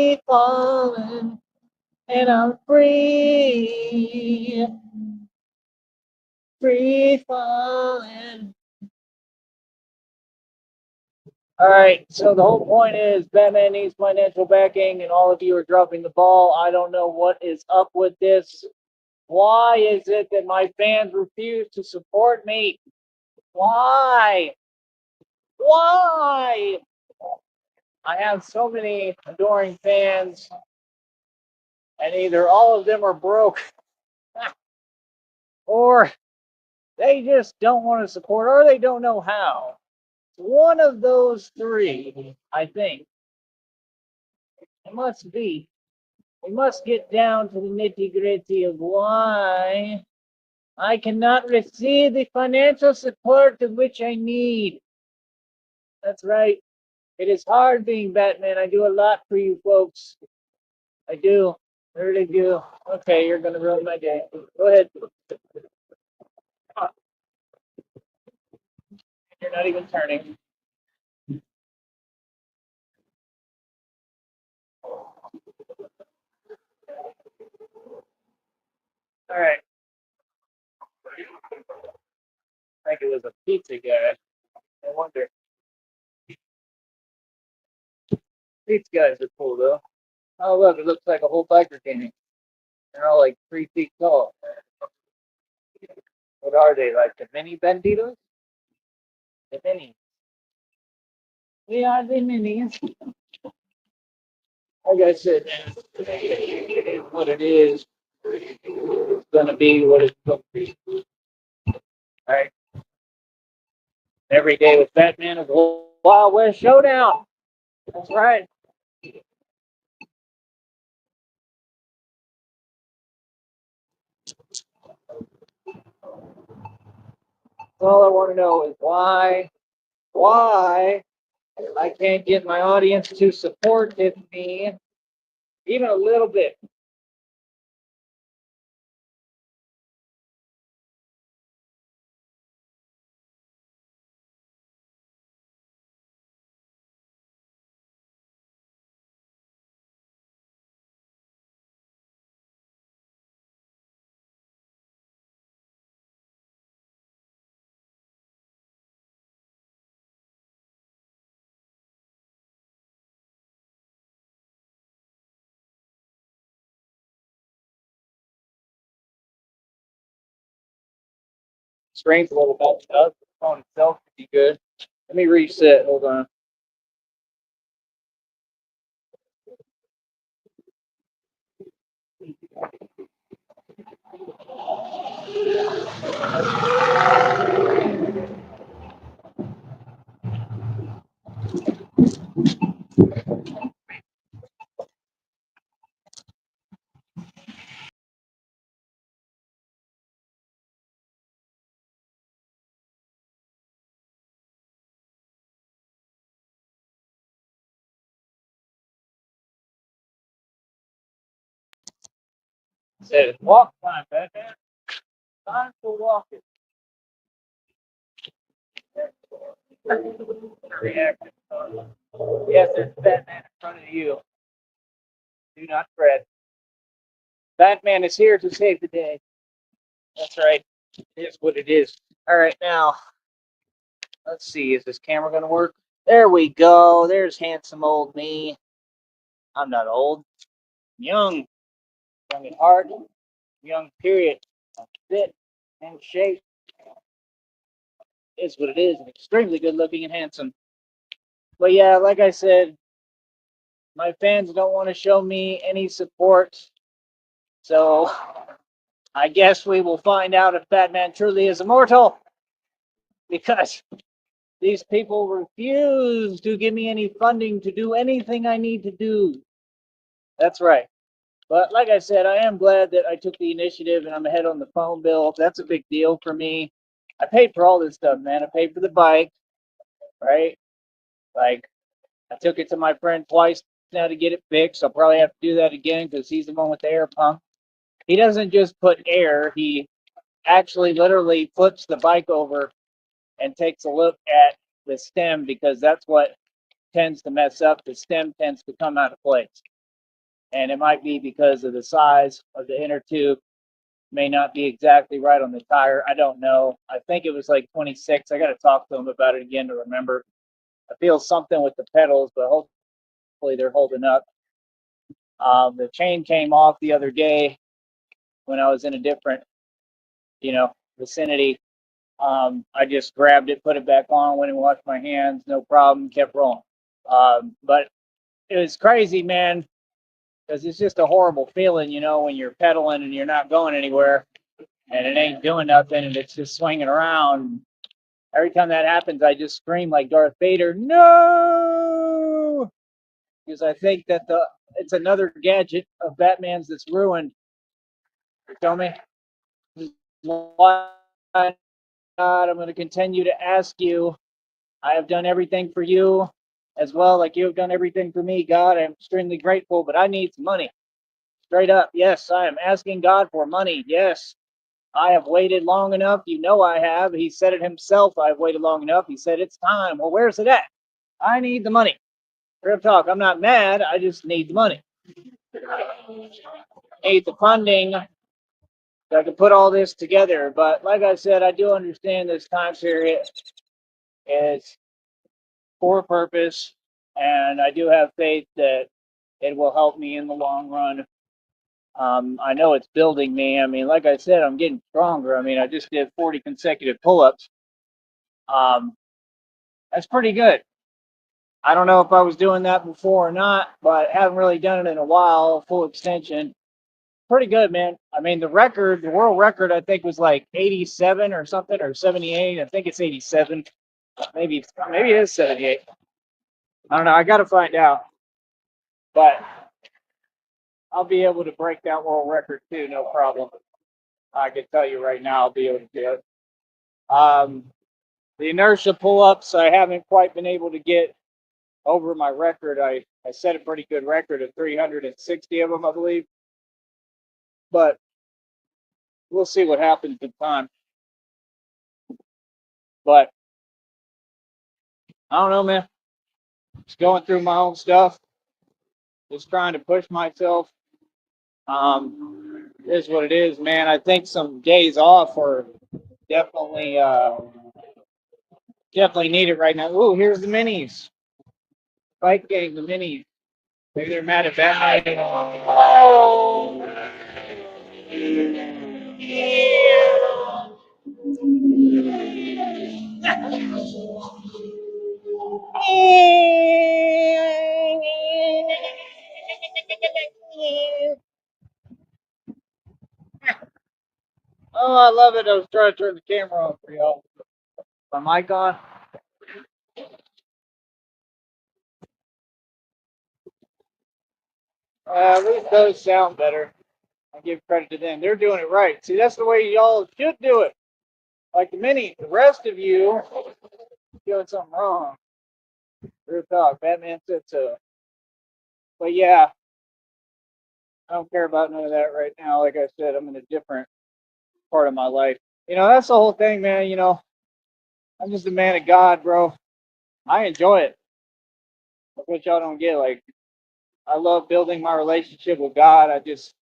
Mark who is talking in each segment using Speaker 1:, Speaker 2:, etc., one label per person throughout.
Speaker 1: free falling, and I'm free, free falling. All right, so the whole point is Batman needs financial backing, and all of you are dropping the ball. I don't know what is up with this. Why is it that my fans refuse to support me? Why? Why? I have so many adoring fans, and either all of them are broke, or they just don't want to support, or they don't know how. One of those three, I think. It must be. We must get down to the nitty gritty of why I cannot receive the financial support of which I need. That's right. It is hard being Batman. I do a lot for you folks. I do. I really do. Okay, you're going to ruin my day. Go ahead. You're not even turning. All right. I think it was a pizza guy. I wonder. Pizza guys are cool, though. Oh, look, it looks like a whole biker gang. They're all like 3 feet tall. What are they, like the mini banditos? The minis. We are the minis. Like I said, man, it is what it is. It's gonna be what it's gonna be. Right? Every day with Batman is a Wild West showdown. That's right. All I want to know is why I can't get my audience to support me even a little bit. Screen's a little bit up. The phone itself could be good. Let me reset. Hold on. It says walk time, Batman. Time for walking. Reactive. Yes, there's Batman in front of you. Do not fret. Batman is here to save the day. That's right. It is what it is. All right, now let's see. Is this camera gonna work? There we go. There's handsome old me. I'm not old. Young. Young at heart. Young. Period. Fit and shape is what it is. And extremely good looking and handsome. But yeah, like I said, my fans don't want to show me any support. So I guess we will find out if Batman truly is immortal. Because these people refuse to give me any funding to do anything I need to do. That's right. But like I said, I am glad that I took the initiative and I'm ahead on the phone bill. That's a big deal for me. I paid for all this stuff, man. I paid for the bike, right? Like, I took it to my friend twice now to get it fixed. I'll probably have to do that again because he's the one with the air pump. He doesn't just put air, he actually literally flips the bike over and takes a look at the stem because that's what tends to mess up. The stem tends to come out of place. and it might be because of the size of the inner tube. May not be exactly right on the tire. I don't know. I think it was like 26. I got to talk to them about it again to remember. I feel something with the pedals, but hopefully they're holding up. The chain came off the other day when I was in a different, vicinity. I just grabbed it, put it back on, went and washed my hands, no problem, kept rolling. But it was crazy, man, because it's just a horrible feeling, when you're pedaling and you're not going anywhere and it ain't doing nothing and it's just swinging around. Every time that happens, I just scream like Darth Vader, no! Because I think that it's another gadget of Batman's that's ruined. You feel me? Why not? I'm going to continue to ask you. I have done everything for you as well, like you have done everything for me. God, I'm extremely grateful, but I need some money. Straight up. Yes, I am asking God for money. Yes, I have waited long enough. You know I have. He said it himself. I've waited long enough. He said it's time. Well, where's it at? I need the money. Real talk. I'm not mad. I just need the money. Need the funding so I can put all this together. But like I said, I do understand this time period is for a purpose, and I do have faith that it will help me in the long run. I know it's building me. I mean, like I said, I'm getting stronger. I mean, I just did 40 consecutive pull-ups. Um, that's pretty good. I don't know if I was doing that before or not, but haven't really done it in a while. Full extension, pretty good, man. I mean, the world record, I think was like 87 or something, or 78. I think it's 87. Maybe it is 78. I don't know. I got to find out, but I'll be able to break that world record too, no problem. I can tell you right now, I'll be able to do it. The inertia pull-ups, I haven't quite been able to get over my record. I set a pretty good record of 360 of them, I believe. But we'll see what happens in time. But I don't know, man. Just going through my own stuff, just trying to push myself. It is what it is, man. I think some days off are definitely definitely needed right now. Ooh, here's the minis. Bike gang, the minis. Maybe they're mad at Batman. Oh, I love it. I was trying to turn the camera on for y'all. My mic on? At least those sound better. I give credit to them. They're doing it right. See, that's the way y'all should do it. Like the rest of you doing something wrong. Real talk. Batman said so. But yeah, I don't care about none of that right now. Like I said, I'm in a different part of my life. That's the whole thing, man. I'm just a man of God, bro. I enjoy it. That's what y'all don't get. Like, I love building my relationship with God. I just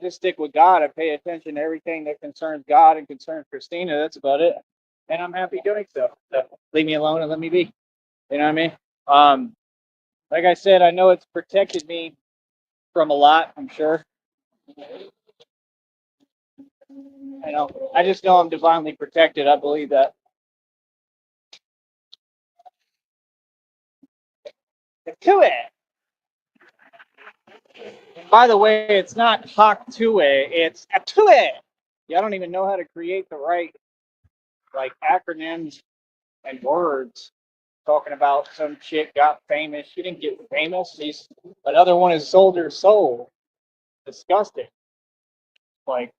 Speaker 1: stick with God. I pay attention to everything that concerns God and concerns Christina. That's about it. And I'm happy doing so. So leave me alone and let me be. You know what I mean? Like I said, I know it's protected me from a lot, I'm sure. I just know I'm divinely protected. I believe that. To it. By the way, it's not Haktue, it's Atue. Yeah, I don't even know how to create the right like acronyms and words. Talking about some chick got famous. She didn't get famous. She's another one has sold her soul. Disgusting. Like,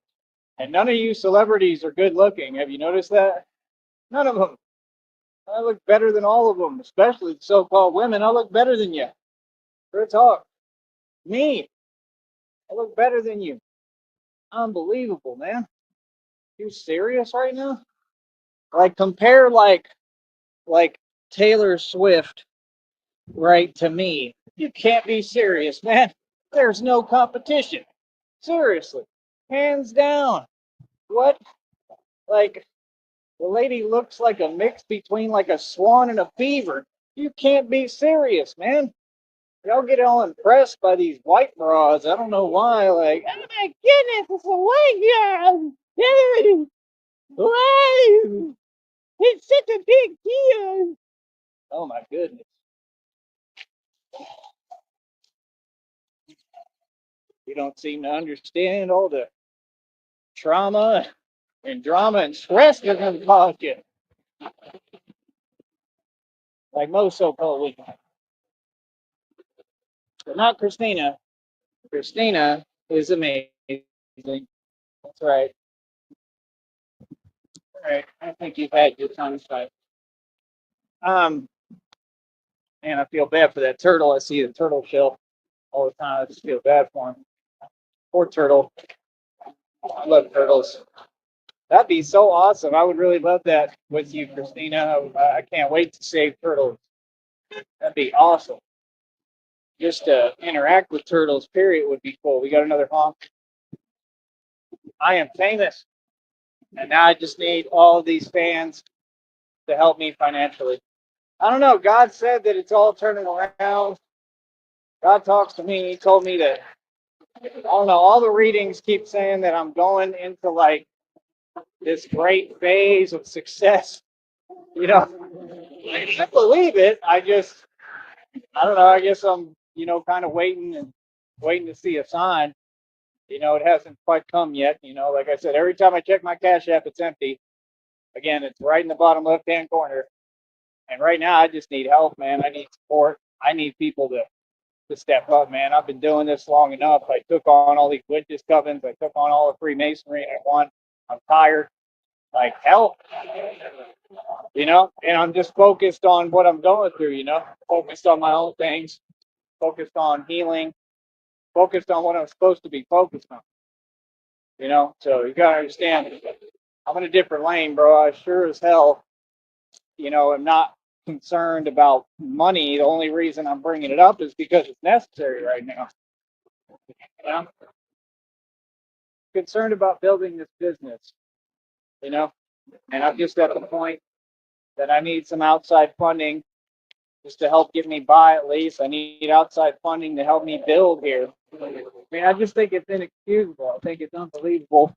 Speaker 1: and none of you celebrities are good looking. Have you noticed that? None of them. I look better than all of them, especially the so-called women. I look better than you. Real talk. Me. I look better than you. Unbelievable, man. You serious right now? Like compare like Taylor Swift right to me. You can't be serious, man. There's no competition. Seriously. Hands down. What? Like, the lady looks like a mix between like a swan and a beaver. You can't be serious, man. Y'all get all impressed by these white bras. I don't know why. Like, oh my goodness, it's a white girl. Dude, wow, it's such a big deal. Oh my goodness. You don't seem to understand all the trauma and drama and stress that can cause you, like most so-called weak. But not Christina. Christina is amazing. That's right. All right. I think you've had your time fight. Um, and I feel bad for that turtle. I see the turtle shell all the time. I just feel bad for him. Poor turtle. I love turtles. That'd be so awesome. I would really love that with you, Christina. I can't wait to save turtles. That'd be awesome. Just to interact with turtles, period, would be cool. We got another honk. I am famous. And now I just need all of these fans to help me financially. I don't know. God said that it's all turning around. God talks to me. He told me that, I don't know, all the readings keep saying that I'm going into like this great phase of success. You know, I believe it. I don't know. I guess I'm, kind of waiting to see a sign. It hasn't quite come yet. Like I said, every time I check my Cash App, it's empty. Again, it's right in the bottom left-hand corner. And right now, I just need help, man. I need support. I need people to step up, man. I've been doing this long enough. I took on all these witches covens. I took on all the Freemasonry I want. I'm tired. Like, help, and I'm just focused on what I'm going through, focused on my own things, focused on healing, focused on what I'm supposed to be focused on, So you got to understand, I'm in a different lane, bro. I sure as hell, am not concerned about money. The only reason I'm bringing it up is because it's necessary right now. I'm concerned about building this business, and I'm just at the point that I need some outside funding just to help get me by at least. I need outside funding to help me build here. I mean, I just think it's inexcusable. I think it's unbelievable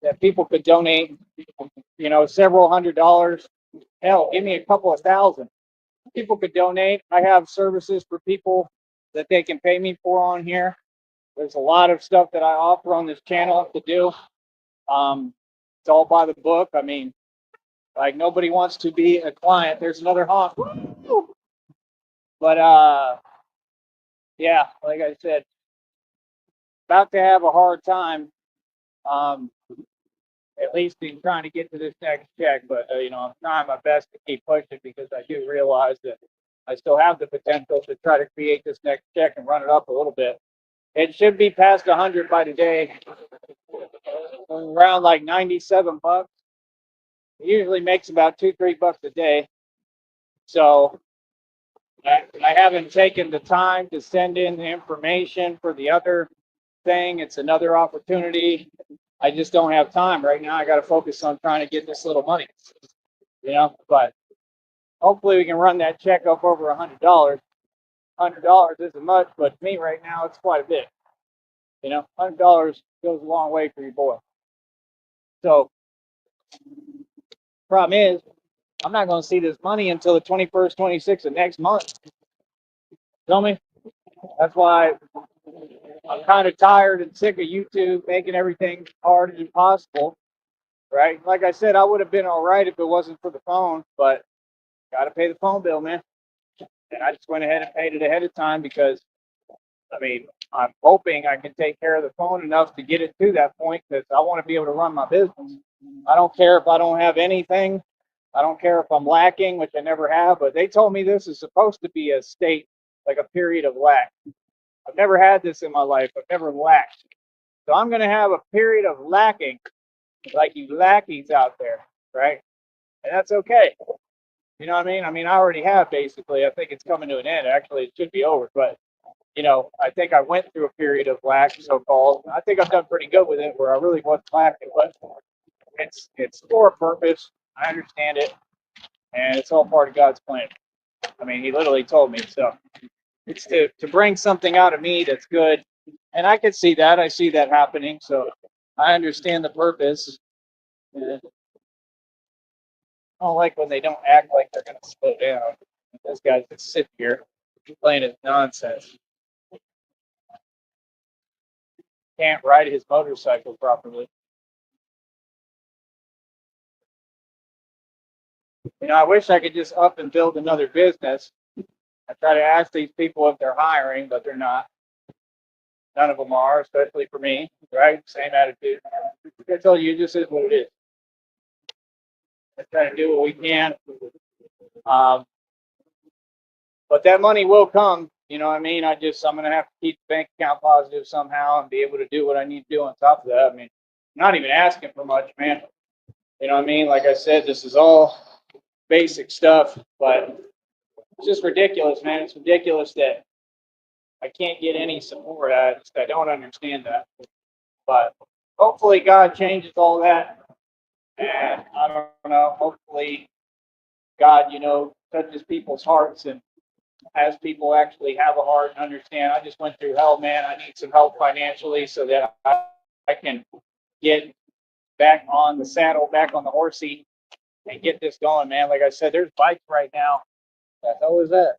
Speaker 1: that people could donate, several $100s. Hell, give me a couple of thousand. People could donate. I have services for people that they can pay me for on here. There's a lot of stuff that I offer on this channel to do. It's all by the book. I mean, like nobody wants to be a client. There's another honk. But yeah, like I said, about to have a hard time. At least in trying to get to this next check. But I'm trying my best to keep pushing because I do realize that I still have the potential to try to create this next check and run it up a little bit. It should be past 100 by today, around like 97 bucks. It usually makes about $2-3 a day. So I haven't taken the time to send in the information for the other thing. It's another opportunity. I just don't have time right now. I got to focus on trying to get this little money, but hopefully we can run that check up over $100. $100 isn't much, but to me right now it's quite a bit. $100 goes a long way for your boy. So problem is, I'm not going to see this money until the 21st, 26th of next month. Feel me? That's why I'm kind of tired and sick of YouTube making everything hard and impossible, right? Like I said, I would have been all right if it wasn't for the phone, but got to pay the phone bill, man. And I just went ahead and paid it ahead of time because, I mean, I'm hoping I can take care of the phone enough to get it to that point because I want to be able to run my business. I don't care if I don't have anything. I don't care if I'm lacking, which I never have, but they told me this is supposed to be a state, like a period of lack. I've never had this in my life. I've never lacked. So I'm going to have a period of lacking, like you lackeys out there, right? And that's okay. You know what I mean? I already have basically. I think it's coming to an end. Actually, it should be over, but I think I went through a period of lack, so called. I think I've done pretty good with it, where I really wasn't lacking, but it's for a purpose. I understand it, and it's all part of God's plan. I mean, He literally told me so. It's to bring something out of me that's good, and I can see that. I see that happening, so I understand the purpose. And I don't like when they don't act like they're going to slow down. This guy just sit here playing his nonsense. Can't ride his motorcycle properly. I wish I could just up and build another business. I try to ask these people if they're hiring, but they're not. None of them are, especially for me, right? Same attitude. I told you, it just is what it is. Let's try to do what we can. Um, but that money will come. You know what I mean? I'm going to have to keep the bank account positive somehow and be able to do what I need to do on top of that. I mean, I'm not even asking for much, man. You know what I mean? Like I said, this is all basic stuff, but it's just ridiculous, man. It's ridiculous that I can't get any support. I don't understand that. But hopefully God changes all that. And I don't know, hopefully God, touches people's hearts and has people actually have a heart and understand. I just went through hell, man. I need some help financially so that I can get back on the saddle, back on the horse seat, and get this going, man. Like I said, there's bikes right now. What the hell is that?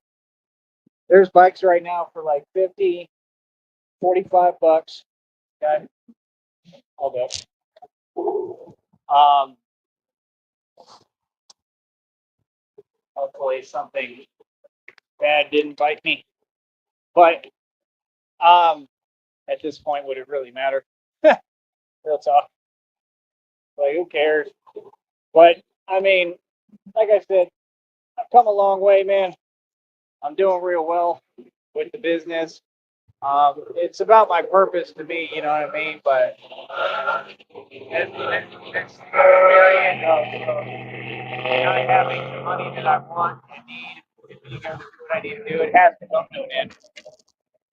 Speaker 1: There's bikes right now for like 50, 45 bucks. Okay. Hold up. Hopefully something bad didn't bite me. But at this point, would it really matter? Real talk. Like, who cares? But I mean, like I said, I've come a long way, man. I'm doing real well with the business. It's about my purpose to me, you know what I mean? But it's variant of not having the money that I want and need to be able to do what I need to do. It has to come to an end.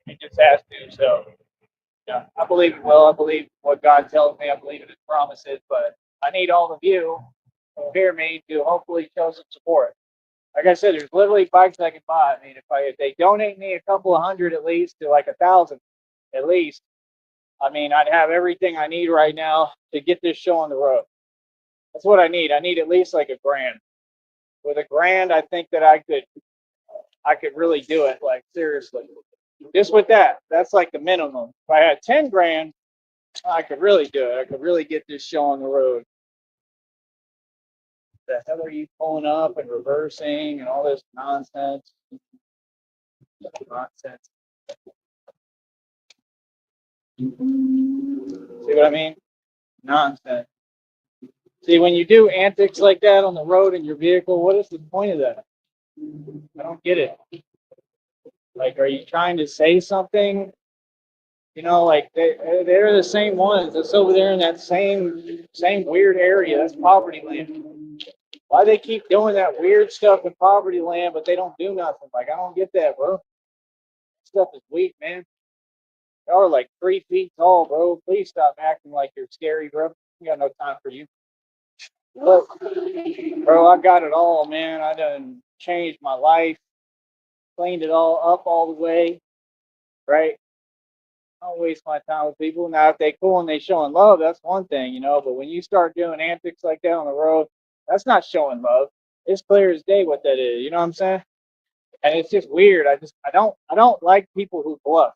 Speaker 1: It just has to. So, yeah, I believe it will. I believe what God tells me. I believe in His promises. But I need all of you who hear me to hopefully show some support. Like I said, there's literally bikes I can buy. I mean, if they donate me a couple of hundred at least to like 1,000 at least, I mean, I'd have everything I need right now to get this show on the road. That's what I need. I need at least like $1,000. With $1,000, I think that I could really do it. Like seriously, just with that, that's like the minimum. If I had 10 grand, I could really do it. I could really get this show on the road. The hell are you pulling up and reversing and all this nonsense? Nonsense. See what I mean? Nonsense. See, when you do antics like that on the road in your vehicle, what is the point of that? I don't get it. Like, are you trying to say something? Like they're the same ones. That's over there in that same weird area. That's poverty land. Why they keep doing that weird stuff in poverty land, but they don't do nothing? Like, I don't get that, bro. Stuff is weak, man. Y'all are like 3 feet tall, bro. Please stop acting like you're scary, bro. We got no time for you. Look, bro, I got it all, man. I done changed my life, cleaned it all up all the way, right? I don't waste my time with people. Now, if they cool and they showing love, that's one thing, But when you start doing antics like that on the road, that's not showing love. It's clear as day what that is. You know what I'm saying? And it's just weird. I don't like people who bluff.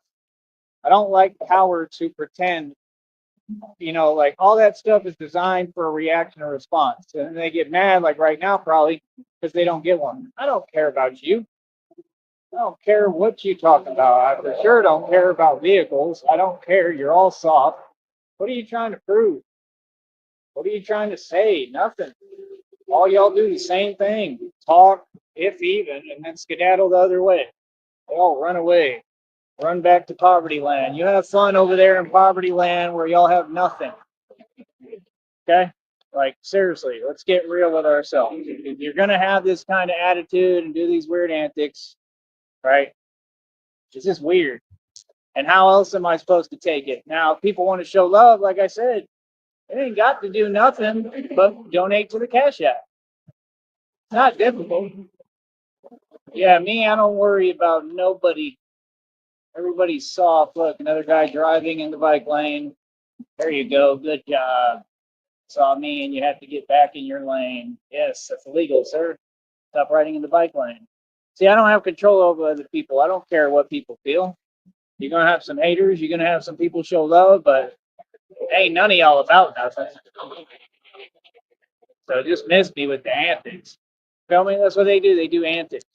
Speaker 1: I don't like cowards who pretend. Like all that stuff is designed for a reaction or response, and they get mad like right now probably because they don't get one. I don't care about you. I don't care what you talk about. I for sure don't care about vehicles. I don't care. You're all soft. What are you trying to prove? What are you trying to say? Nothing. All y'all do the same thing. Talk, if even, and then skedaddle the other way. They all run away. Run back to poverty land. You have fun over there in poverty land where y'all have nothing. Okay? Like, seriously, let's get real with ourselves. If you're going to have this kind of attitude and do these weird antics, right? It's just weird. And how else am I supposed to take it? Now, if people want to show love, like I said, it ain't got to do nothing but donate to the Cash App. It's not difficult. Yeah, me, I don't worry about nobody. Everybody's soft. Look, another guy driving in the bike lane. There you go. Good job. Saw me and you have to get back in your lane. Yes, that's illegal, sir. Stop riding in the bike lane. See, I don't have control over other people. I don't care what people feel. You're going to have some haters. You're going to have some people show love, but ain't none of y'all about nothing. So just miss me with the antics. Feel me? That's what they do. They do antics.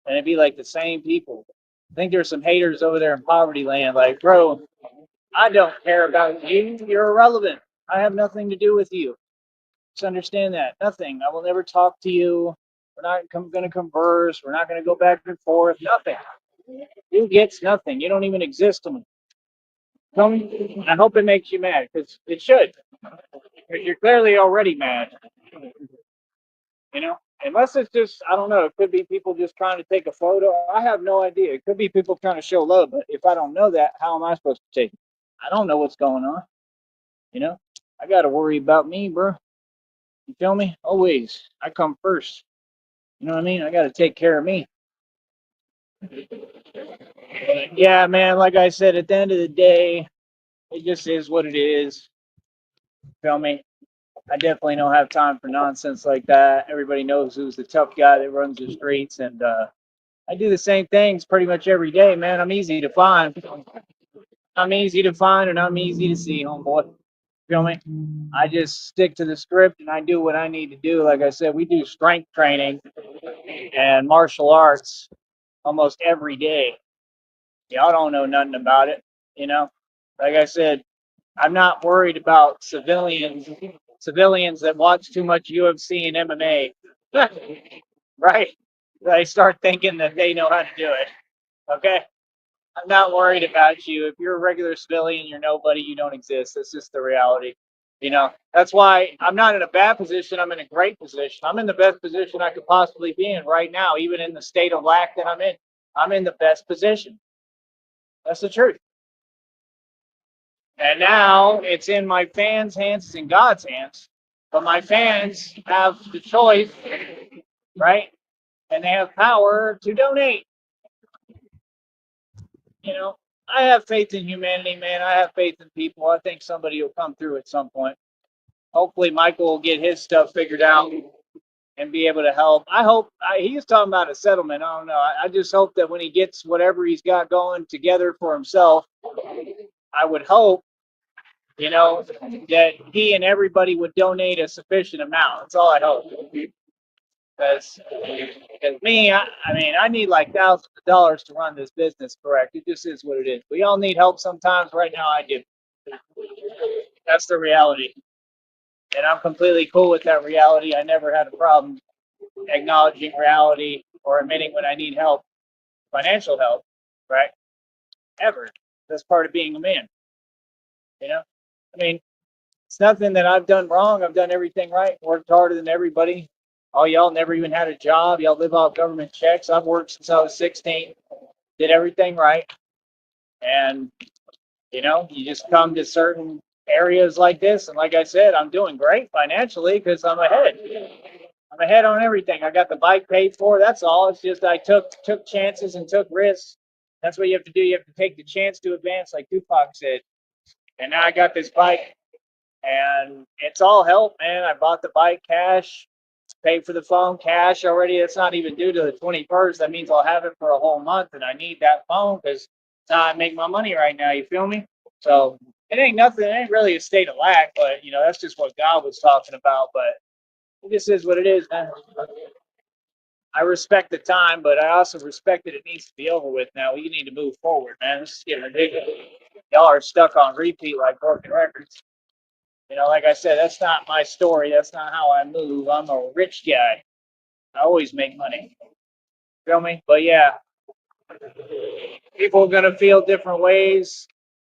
Speaker 1: And it'd be like the same people. I think there's some haters over there in poverty land. Like, bro, I don't care about you. You're irrelevant. I have nothing to do with you. Just understand that. Nothing. I will never talk to you. We're not going to converse. We're not going to go back and forth. Nothing. You gets nothing. You don't even exist to me. Tell me. I hope it makes you mad because it should. You're clearly already mad. You know, unless it's just, I don't know, it could be people just trying to take a photo. I have no idea. It could be people trying to show love, but if I don't know that, how am I supposed to take it? I don't know what's going on. You know, I got to worry about me, bro. You feel me? Always. I come first. You know what I mean? I got to take care of me. But yeah, man, like I said, at the end of the day, it just is what it is. Feel me? I definitely don't have time for nonsense like that. Everybody knows who's the tough guy that runs the streets, and I do the same things pretty much every day, man. I'm easy to find. I'm easy to find, and I'm easy to see, homeboy. Feel me? I just stick to the script and I do what I need to do. Like I said, we do strength training and martial arts almost every day. Y'all don't know nothing about it, you know. Like I said, I'm not worried about civilians that watch too much UFC and MMA. Right? They start thinking that they know how to do it. Okay? I'm not worried about you. If you're a regular civilian, you're nobody, you don't exist. That's just the reality. You know, that's why I'm not in a bad position. I'm in a great position. I'm in the best position I could possibly be in right now, even in the state of lack that I'm in. I'm in the best position. That's the truth. And now it's in my fans' hands, it's in God's hands. But my fans have the choice, right? And they have power to donate. You know, I have faith in humanity, man. I have faith in people. I think somebody will come through at some point. Hopefully, Michael will get his stuff figured out and be able to help. I hope he was talking about a settlement. I don't know. I just hope that when he gets whatever he's got going together for himself, I would hope, you know, that he and everybody would donate a sufficient amount. That's all I hope. Because me, I mean, I need like thousands of dollars to run this business correct. It just is what it is. We all need help sometimes. Right now, I do. That's the reality. And I'm completely cool with that reality. I never had a problem acknowledging reality or admitting when I need help, financial help, right? Ever. That's part of being a man. You know? I mean, it's nothing that I've done wrong. I've done everything right, worked harder than everybody. All y'all never even had a job. Y'all live off government checks. I've worked since I was 16, did everything right. And, you know, you just come to certain areas like this. And like I said, I'm doing great financially because I'm ahead. I'm ahead on everything. I got the bike paid for. That's all. It's just I took chances and took risks. That's what you have to do. You have to take the chance to advance, like Tupac said. And now I got this bike, and it's all help, man. I bought the bike cash, paid for the phone cash already. It's not even due to the 21st. That means I'll have it for a whole month, and I need that phone because it's how I make my money right now. You feel me? So it ain't nothing. It ain't really a state of lack, but you know that's just what God was talking about. But it just is what it is, man. I respect the time, but I also respect that it needs to be over with now. We need to move forward, man. This is getting ridiculous. Y'all are stuck on repeat like broken records. You know, like I said, that's not my story. That's not how I move. I'm a rich guy. I always make money. Feel me? But yeah, people are gonna feel different ways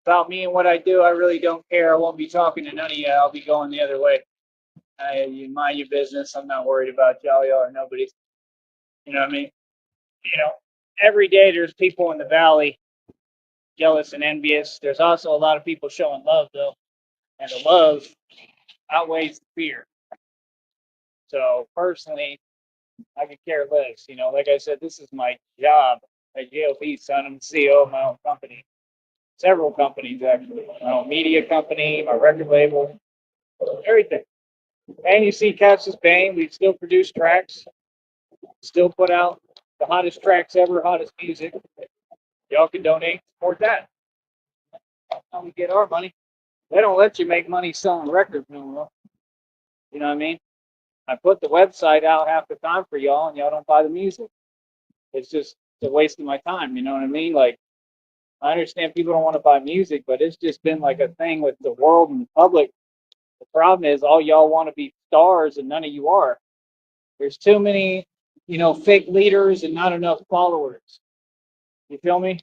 Speaker 1: about me and what I do. I really don't care. I won't be talking to none of you. I'll be going the other way. You mind your business. I'm not worried about y'all. Y'all are nobody. You know what I mean? You know, every day there's people in the valley jealous and envious. There's also a lot of people showing love though, and the love outweighs the fear. So personally, I could care less. Like I said, this is my job at JLP, son. I'm the CEO of my own company, several companies actually. My own media company, my record label, everything. And you see Cassius Bane, we still produce tracks, still put out the hottest tracks ever, hottest music. Y'all can donate, support that. That's how we get our money. They don't let you make money selling records no more. You know what I mean? I put the website out half the time for y'all, and y'all don't buy the music. It's just a waste of my time. You know what I mean? Like, I understand people don't want to buy music, but it's just been like a thing with the world and the public. The problem is all y'all want to be stars, and none of you are. There's too many, fake leaders and not enough followers. You feel me?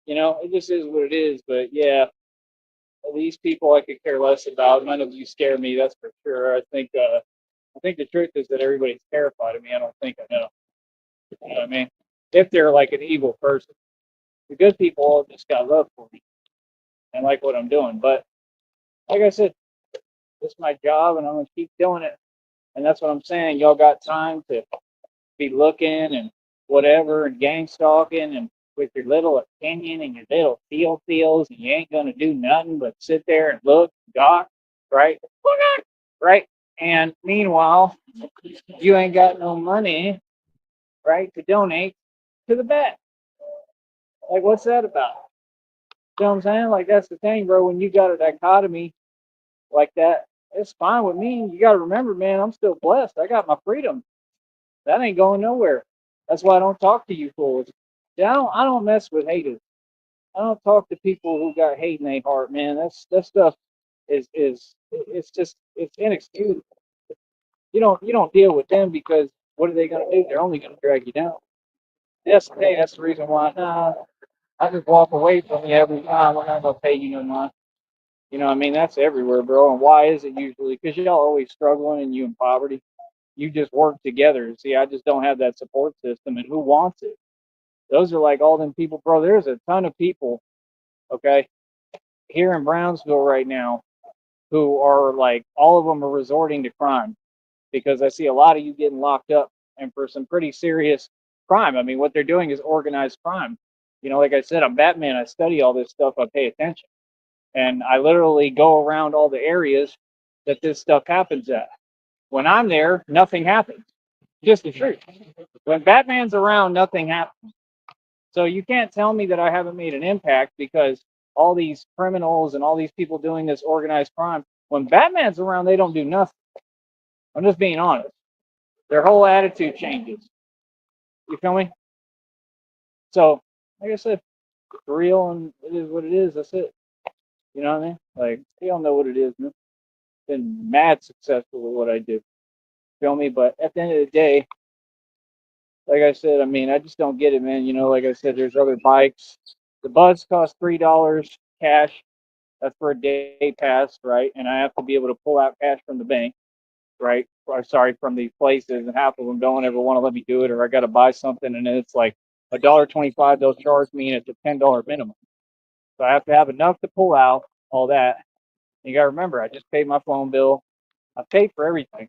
Speaker 1: It just is what it is. But yeah, these people I could care less about. None of you scare me, that's for sure. I think the truth is that everybody's terrified of me. I don't think I know. You know what I mean? If they're like an evil person, the good people all just got love for me and like what I'm doing. But like I said, it's my job, and I'm gonna keep doing it. And that's what I'm saying. Y'all got time to be looking and whatever and gang stalking and with your little opinion and your little feels, and you ain't gonna do nothing but sit there and look, gawk, right? Right? And meanwhile, you ain't got no money, right, to donate to the bet. Like, what's that about? You know what I'm saying? Like, that's the thing, bro. When you got a dichotomy like that, it's fine with me. You got to remember, man, I'm still blessed. I got my freedom. That ain't going nowhere. That's why I don't talk to you fools. Yeah, I don't mess with haters. I don't talk to people who got hate in their heart, man. That stuff is it's just it's inexcusable. You don't deal with them because what are they gonna do? They're only gonna drag you down. That's the reason why. Nah, I just walk away from you every time. I'm not gonna pay you no mind. You know what I mean? That's everywhere, bro. And why is it usually? Because y'all always struggling and you in poverty. You just work together. See, I just don't have that support system, and who wants it? Those are like all them people, bro. There's a ton of people, okay, here in Brownsville right now who are like, all of them are resorting to crime because I see a lot of you getting locked up and for some pretty serious crime. I mean, what they're doing is organized crime. Like I said, I'm Batman. I study all this stuff. I pay attention. And I literally go around all the areas that this stuff happens at. When I'm there, nothing happens. Just the truth. When Batman's around, nothing happens. So you can't tell me that I haven't made an impact because all these criminals and all these people doing this organized crime, when Batman's around, they don't do nothing. I'm just being honest. Their whole attitude changes. You feel me? So, like I said, it's real and it is what it is. That's it. You know what I mean? Like, you all know what it is, man. Been mad successful with what I do. Feel me? But at the end of the day, like I said, I mean, I just don't get it, man. Like I said, there's other bikes. The buds cost $3 cash. That's for a day pass, right? And I have to be able to pull out cash from the bank, right? Or sorry, from these places, and half of them don't ever want to let me do it, or I got to buy something, and then it's like $1.25 they'll charge me, and it's a $10 minimum. So I have to have enough to pull out all that. You got to remember, I just paid my phone bill. I paid for everything.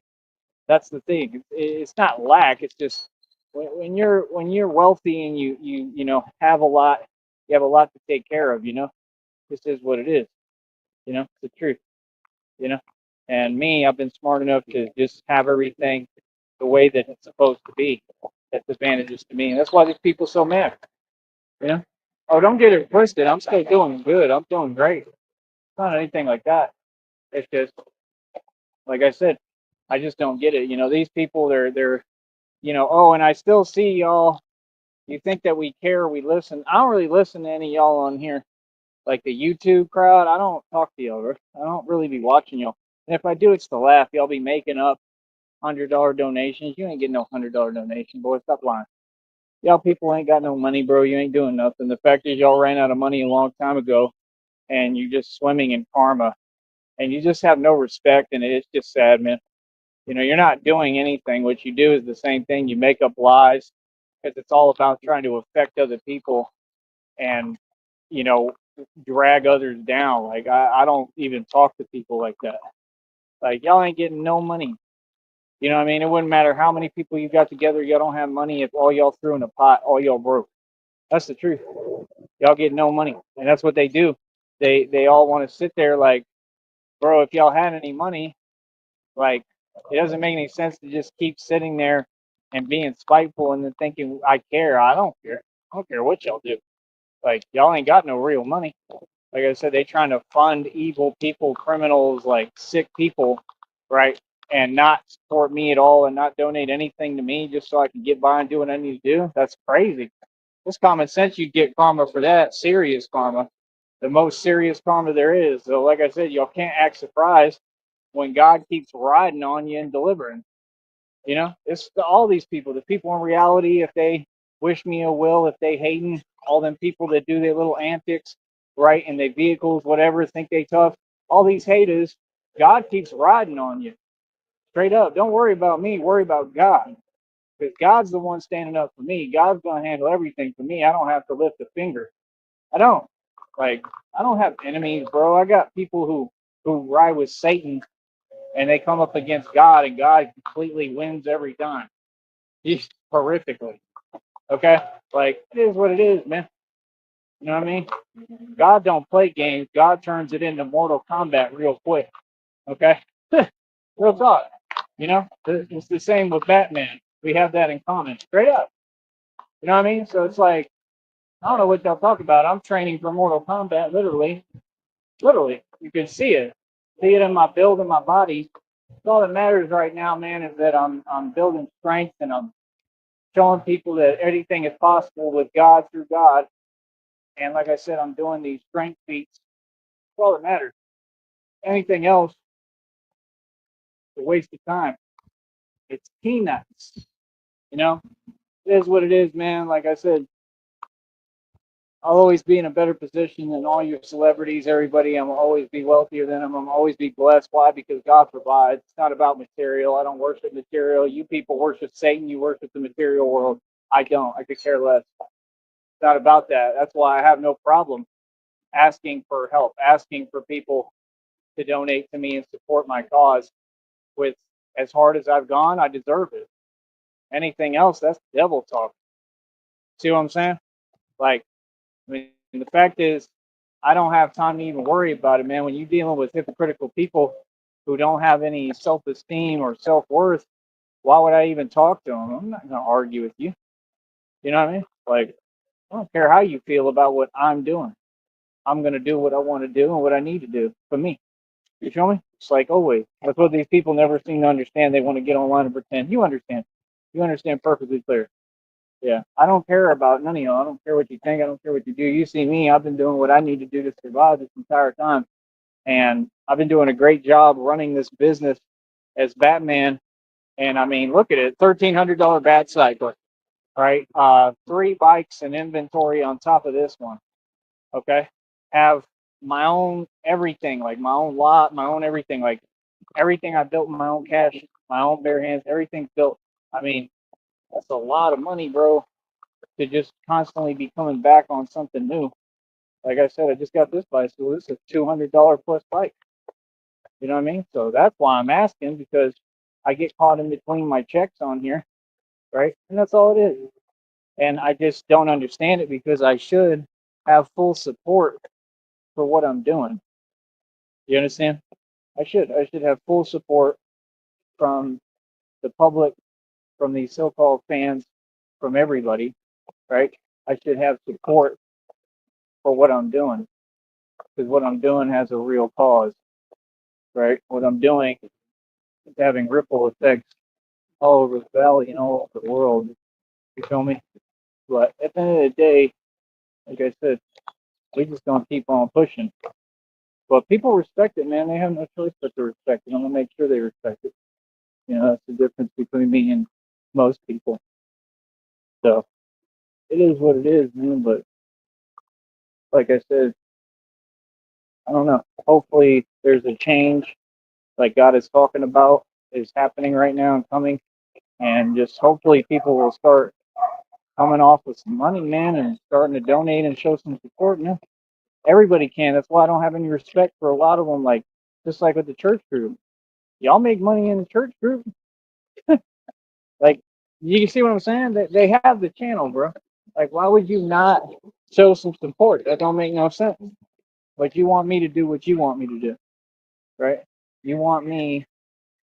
Speaker 1: That's the thing. It's not lack. It's just when you're wealthy and you have a lot, you have a lot to take care of. This is what it is. It's the truth. You know, and me, I've been smart enough to just have everything the way that it's supposed to be. That's advantages to me, and that's why these people so mad. You know. Oh, don't get it twisted. I'm still doing good. I'm doing great. It's not anything like that. It's just like I said. I just don't get it. These people, they're oh, and I still see y'all. You think that we care, we listen. I don't really listen to any of y'all on here, like the YouTube crowd. I don't talk to y'all. I don't really be watching y'all. And if I do, it's to laugh. Y'all be making up $100 donations. You ain't getting no $100 donation, boy. Stop lying. Y'all people ain't got no money, bro. You ain't doing nothing. The fact is, y'all ran out of money a long time ago, and you just swimming in karma, and you just have no respect, and it's just sad, man. You're not doing anything. What you do is the same thing. You make up lies because it's all about trying to affect other people. And, you know, drag others down. Like I don't even talk to people like that. Like y'all ain't getting no money. You know what I mean? It wouldn't matter how many people you got together, y'all don't have money if all y'all threw in a pot, all y'all broke. That's the truth. Y'all get no money. And that's what they do. They all want to sit there like, bro, if y'all had any money, like it doesn't make any sense to just keep sitting there and being spiteful and then thinking I care. I don't care. I don't care what y'all do. Like y'all ain't got no real money. Like I said, they trying to fund evil people, criminals, like sick people, right? And not support me at all and not donate anything to me just so I can get by and do what I need to do. That's crazy. It's common sense you get karma for that, serious karma, the most serious karma there is. So, like I said, y'all can't act surprised when God keeps riding on you and delivering. You know, it's all these people, the people in reality, if they wish me a will, if they hating, all them people that do their little antics, right, in their vehicles, whatever, think they tough, all these haters, God keeps riding on you. Straight up. Don't worry about me, worry about God. Because God's the one standing up for me. God's gonna handle everything for me. I don't have to lift a finger. I don't. Like, I don't have enemies, bro. I got people who ride with Satan and they come up against God and God completely wins every time. He's horrifically. Okay? Like, it is what it is, man. You know what I mean? God don't play games. God turns it into Mortal Kombat real quick. Okay? Real talk. You know? It's the same with Batman. We have that in common. Straight up. You know what I mean? So it's like, I don't know what y'all talk about. I'm training for Mortal Kombat, literally. Literally. You can see it. See it in my build in my body. All that matters right now, man, is that I'm building strength and I'm showing people that anything is possible with God through God. And like I said, I'm doing these strength feats. That's all that matters. Anything else is a waste of time. It's peanuts. You know, it is what it is, man. Like I said, I'll always be in a better position than all your celebrities, everybody. I'm always be wealthier than them. I'm always be blessed. Why? Because God provides. It's not about material. I don't worship material. You people worship Satan. You worship the material world. I don't. I could care less. It's not about that. That's why I have no problem asking for help, asking for people to donate to me and support my cause. With as hard as I've gone, I deserve it. Anything else, that's devil talk. See what I'm saying? Like, I mean, the fact is, I don't have time to even worry about it, man. When you're dealing with hypocritical people who don't have any self esteem or self worth, why would I even talk to them? I'm not going to argue with you. You know what I mean? Like, I don't care how you feel about what I'm doing. I'm going to do what I want to do and what I need to do for me. You feel me? It's like always. That's what these people never seem to understand. They want to get online and pretend. You understand. You understand perfectly clear. Yeah. I don't care about none of y'all. I don't care what you think. I don't care what you do. You see me, I've been doing what I need to do to survive this entire time. And I've been doing a great job running this business as Batman. And I mean, look at it, $1,300 bat cycle, right? 3 bikes and inventory on top of this one. Okay. Have my own everything, like my own lot, my own everything, like everything I built in my own cash, my own bare hands, everything's built. I mean, that's a lot of money, bro, to just constantly be coming back on something new. Like I said, I just got this bicycle. This is a $200 plus bike. You know what I mean? So that's why I'm asking because I get caught in between my checks on here, right? And that's all it is. And I just don't understand it because I should have full support for what I'm doing. You understand? I should. I should have full support from the public, from these so-called fans, from everybody, right? I should have support for what I'm doing because what I'm doing has a real cause, right? What I'm doing is having ripple effects all over the valley and all over the world. You feel me? But at the end of the day, like I said, we just gonna keep on pushing. But people respect it, man. They have no choice but to respect it. I'm gonna make sure they respect it. You know, that's the difference between me and most people. So it is what it is, man. But like I said, I don't know. Hopefully, there's a change, like God is talking about, is happening right now and coming, and just hopefully people will start coming off with some money, man, and starting to donate and show some support, man. Everybody can. That's why I don't have any respect for a lot of them. Like just like with the church group, y'all make money in the church group. Like you can see what I'm saying? They have the channel, bro. Like why would you not show some support? That don't make no sense. But you want me to do what you want me to do, right? You want me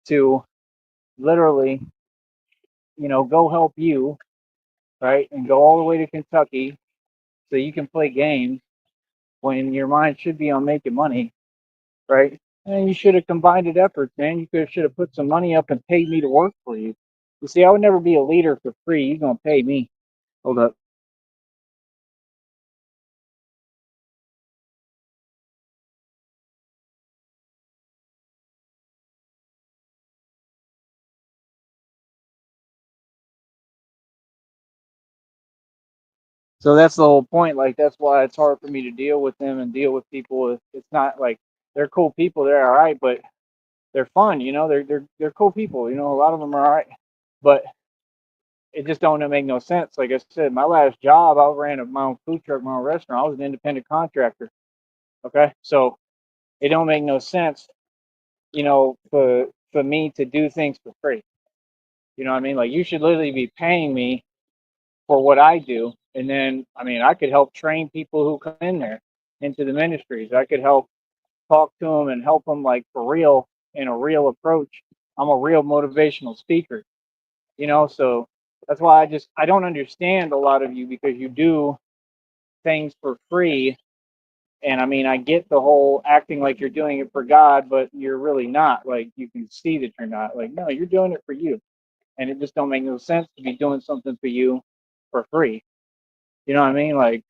Speaker 1: to literally, go help you, right? And go all the way to Kentucky so you can play games when your mind should be on making money, right? And you should have combined it efforts, man. You should have put some money up and paid me to work for you. You see, I would never be a leader for free. You're gonna pay me. Hold up. So that's the whole point. Like that's why it's hard for me to deal with them and deal with people. It's not like they're cool people. They're all right, but they're fun. They're cool people. A lot of them are all right, but it just don't make no sense. Like I said, my last job, I ran my own food truck, my own restaurant. I was an independent contractor. Okay, so it don't make no sense, for me to do things for free. You know what I mean? Like you should literally be paying me for what I do, and then I mean I could help train people who come in there into the ministries. I could help talk to them and help them like for real in a real approach. I'm a real motivational speaker, so that's why I don't understand a lot of you because you do things for free. And I mean, I get the whole acting like you're doing it for God, but you're really not. Like you can see that you're not. Like no, you're doing it for you, and it just don't make no sense to be doing something for you for free. You know what I mean? Like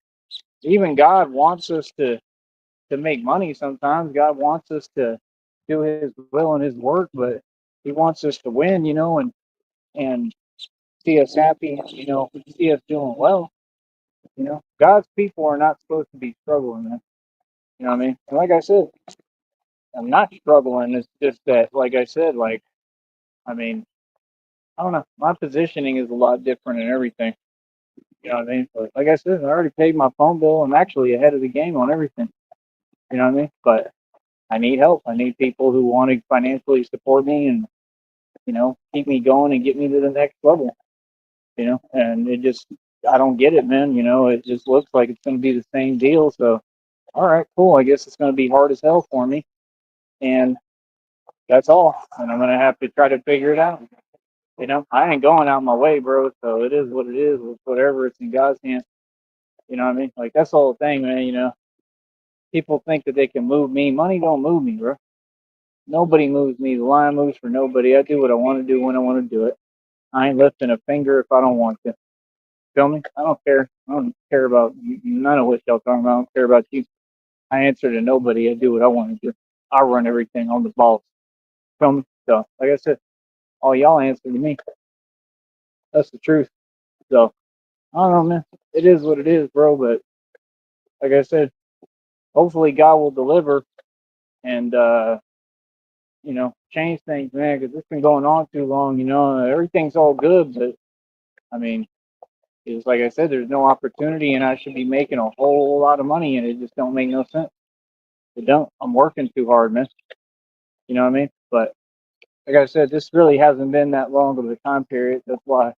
Speaker 1: even God wants us to make money. Sometimes God wants us to do His will and His work, but He wants us to win. And see us happy. See us doing well. God's people are not supposed to be struggling, man. You know what I mean? And like I said, I'm not struggling. It's just that, like I said, like I mean, I don't know. My positioning is a lot different and everything. You know what I mean? But like I said, I already paid my phone bill. I'm actually ahead of the game on everything. You know what I mean? But I need help. I need people who want to financially support me and keep me going and get me to the next level. And it just I don't get it, man. It just looks like it's going to be the same deal. So all right, cool. I guess it's going to be hard as hell for me, and that's all. And I'm going to have to try to figure it out. I ain't going out my way, bro. So it is what it is. Whatever, it's in God's hands. You know what I mean? Like that's the whole thing, man. People think that they can move me. Money don't move me, bro. Nobody moves me. The line moves for nobody. I do what I want to do when I want to do it. I ain't lifting a finger if I don't want to. Feel me? I don't care. I don't care about none of what y'all talking about. I don't care about you. I answer to nobody. I do what I want to do. I run everything on the balls. Feel me? So, like I said, all y'all answer to me. That's the truth. So, I don't know, man. It is what it is, bro. But like I said, hopefully God will deliver and change things, man. Because it's been going on too long. Everything's all good, but I mean, it's like I said, there's no opportunity, and I should be making a whole lot of money, and it just don't make no sense. It don't. I'm working too hard, man. You know what I mean? But like I said, this really hasn't been that long of a time period. That's why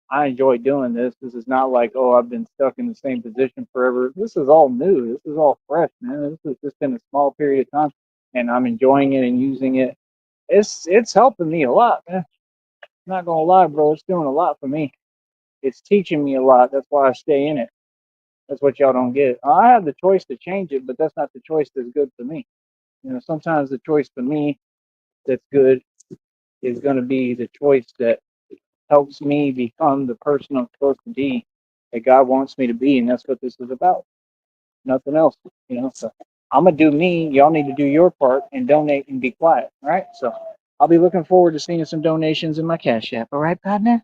Speaker 1: I enjoy doing this. This is not like, oh, I've been stuck in the same position forever. This is all new. This is all fresh, man. This has just been a small period of time, and I'm enjoying it and using it. It's helping me a lot, man. I'm not gonna lie, bro. It's doing a lot for me. It's teaching me a lot. That's why I stay in it. That's what y'all don't get. I have the choice to change it, but that's not the choice that's good for me. Sometimes the choice for me that's good is going to be the choice that helps me become the person I'm supposed to be, that God wants me to be, and that's what this is about. Nothing else. So I'm gonna do me. Y'all need to do your part and donate and be quiet. All right. So I'll be looking forward to seeing some donations in my Cash App. All right, partner.